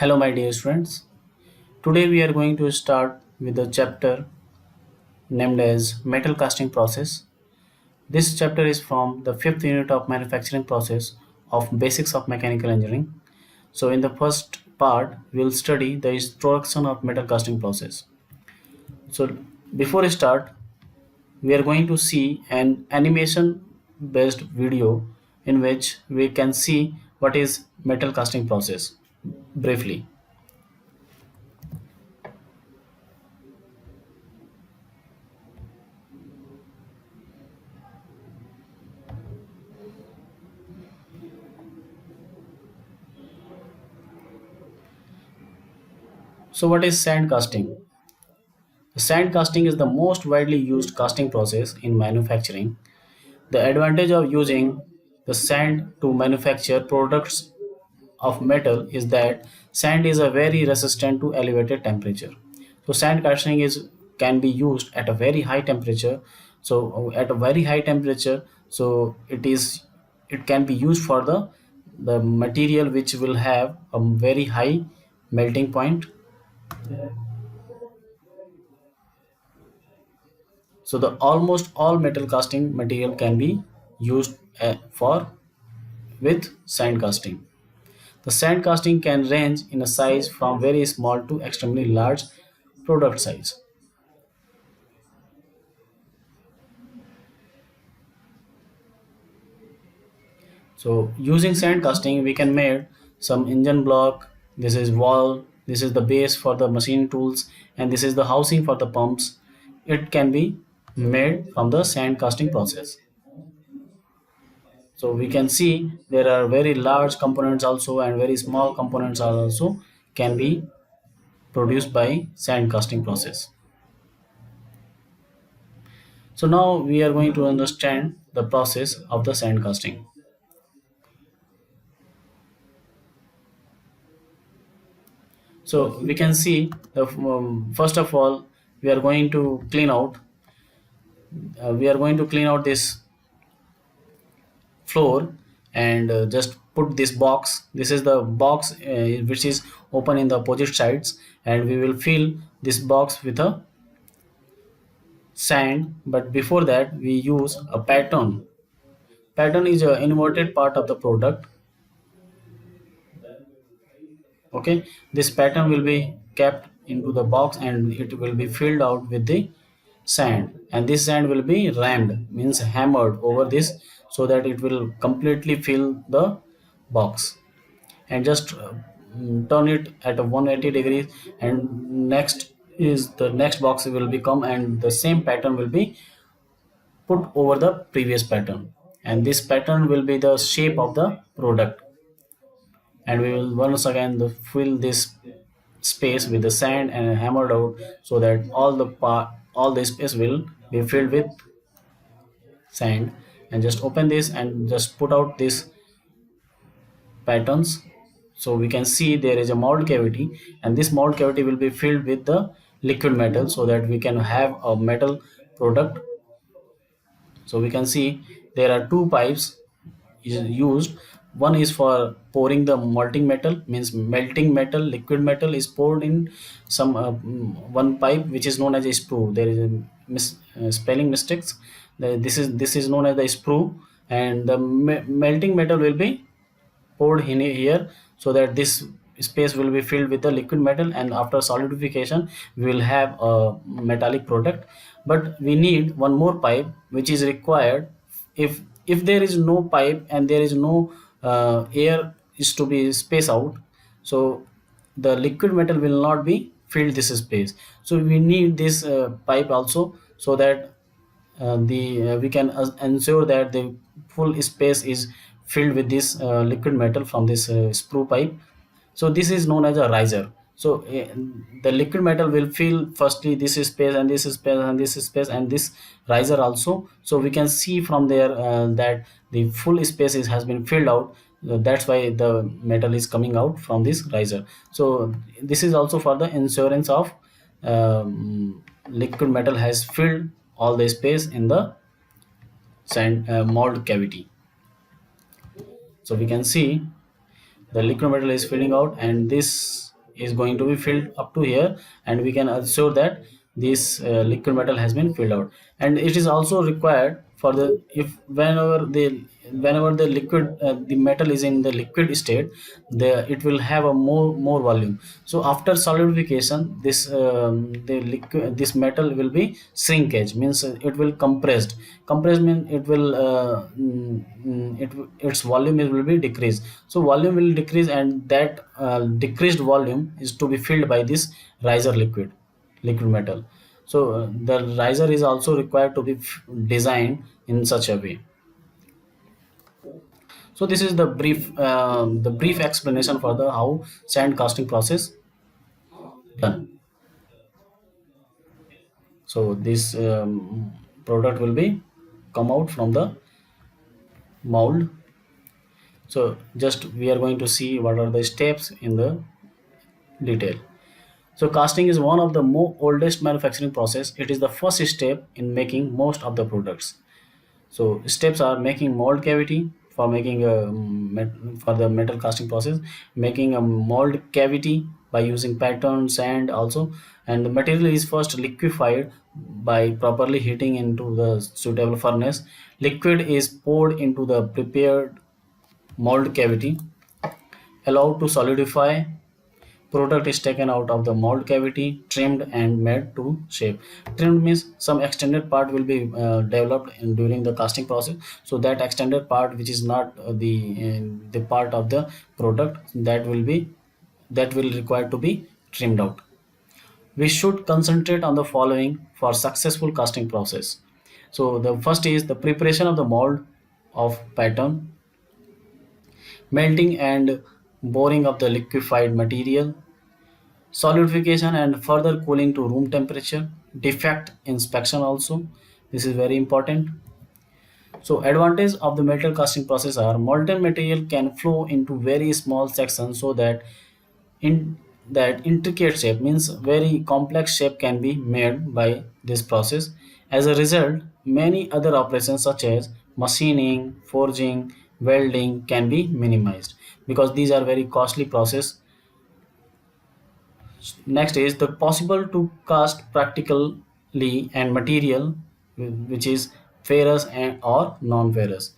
Hello, my dear students. Today we are going to start with the chapter named as Metal Casting Process. This chapter is from the fifth unit of manufacturing process of Basics of Mechanical Engineering. So, in the first part, we will study the introduction of metal casting process. So, before I start, we are going to see an animation based video in which we can see what is metal casting process briefly. So, what is sand casting? Sand casting is the most widely used casting process in manufacturing. The advantage of using the sand to manufacture products of metal is that sand is a very resistant to elevated temperature. So sand casting is can be used at a very high temperature. So at a very high temperature, so it can be used for the material which will have a very high melting point. So the almost all metal casting material can be used for with sand casting. The sand casting can range in a size from very small to extremely large product size. So using sand casting, we can make some engine block. This is wall. This is the base for the machine tools, and this is the housing for the pumps. It can be made from the sand casting process. So we can see there are very large components also and very small components are also can be produced by sand casting process. So now we are going to understand the process of the sand casting. So we can see the first of all we are going to clean out this floor and just put this box. This is the box which is open in the opposite sides, and we will fill this box with a sand. But before that we use a pattern. Pattern is an inverted part of the product. Okay, this pattern will be kept into the box and it will be filled out with the sand, and this sand will be rammed, means hammered over this, so that it will completely fill the box. And just turn it at a 180 degrees, and next is the next box will become, and the same pattern will be put over the previous pattern, and this pattern will be the shape of the product. And we will once again fill this space with the sand and hammered out, so that all the space will be filled with sand. And just open this and just put out these patterns. So we can see there is a mold cavity, and this mold cavity will be filled with the liquid metal, so that we can have a metal product. So we can see there are two pipes is used. One is for pouring the melting metal, means melting metal, liquid metal is poured in some one pipe which is known as a sprue. There is a spelling mistakes. This is known as the sprue, and the melting metal will be poured in here, so that this space will be filled with the liquid metal, and after solidification we will have a metallic product. But we need one more pipe which is required. If there is no pipe and there is no air is to be space out, so the liquid metal will not be filled this space. So we need this pipe also, so that the we can ensure that the full space is filled with this liquid metal from this sprue pipe. So this is known as a riser. So the liquid metal will fill firstly this space and this space and this space and this riser also. So we can see from there that the full space has been filled out. That's why the metal is coming out from this riser. So this is also for the insurance of liquid metal has filled all the space in the sand mold cavity. So we can see the liquid metal is filling out, and this is going to be filled up to here, and we can assure that this liquid metal has been filled out. And it is also required for the, if whenever the liquid the metal is in the liquid state, it will have a more volume. So after solidification, this metal will be shrinkage, means it will compressed means it will its volume will be decreased. So volume will decrease, and that decreased volume is to be filled by this riser liquid metal. So the riser is also required to be designed in such a way. So this is the brief explanation for the how sand casting process done. So this product will be come out from the mold. So just we are going to see what are the steps in the detail. So casting is one of the oldest manufacturing process. It is the first step in making most of the products. So steps are making mold cavity for making for the metal casting process, making a mold cavity by using pattern sand also, and the material is first liquefied by properly heating into the suitable furnace. Liquid is poured into the prepared mold cavity, allowed to solidify. Product is taken out of the mold cavity, trimmed and made to shape. Trimmed means some extended part will be developed during the casting process. So that extended part, which is not the part of the product, that will require to be trimmed out. We should concentrate on the following for successful casting process. So the first is the preparation of the mold of pattern, melting and boring of the liquefied material, solidification and further cooling to room temperature, defect inspection also, this is very important. So advantage of the metal casting process are molten material can flow into very small sections, so that in that intricate shape, means very complex shape, can be made by this process. As a result, many other operations such as machining, forging, welding can be minimized, because these are very costly process. Next is the possible to cast practically and material which is ferrous and or non-ferrous.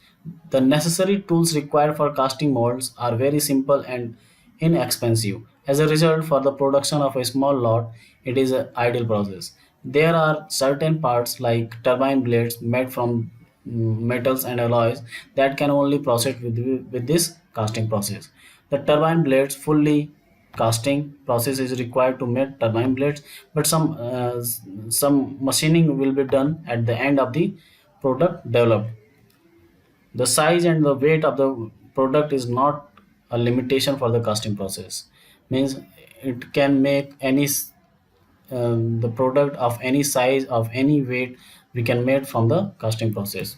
The necessary tools required for casting molds are very simple and inexpensive. As a result, for the production of a small lot, it is an ideal process. There are certain parts like turbine blades made from metals and alloys that can only proceed with this casting process. The turbine blades fully casting process is required to make turbine blades, but some machining will be done at the end of the product developed. The size and the weight of the product is not a limitation for the casting process. Means it can make the product of any size, of any weight, we can make from the casting process.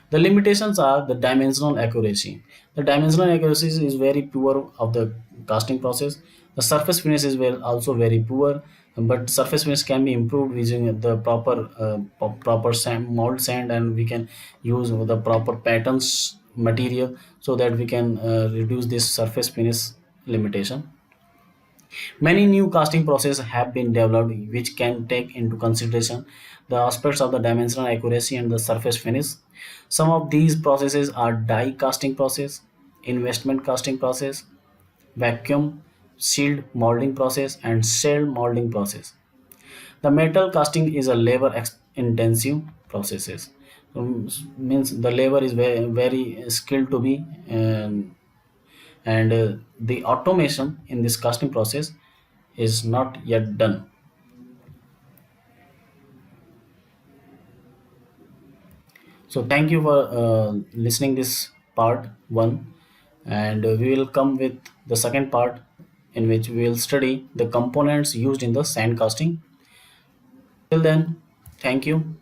The limitations are the dimensional accuracy. The dimensional accuracy is very poor of the casting process. The surface finish is also very poor, but surface finish can be improved using the proper sand, mold sand, and we can use the proper patterns material, so that we can reduce this surface finish limitation. Many new casting processes have been developed which can take into consideration the aspects of the dimensional accuracy and the surface finish. Some of these processes are die casting process, investment casting process, vacuum sealed molding process, and shell molding process. The metal casting is a labor intensive processes. Means the labor is very skilled to be, and the automation in this casting process is not yet done. So thank you for listening this part 1, and we will come with the second part, in which we will study the components used in the sand casting. Till then, thank you.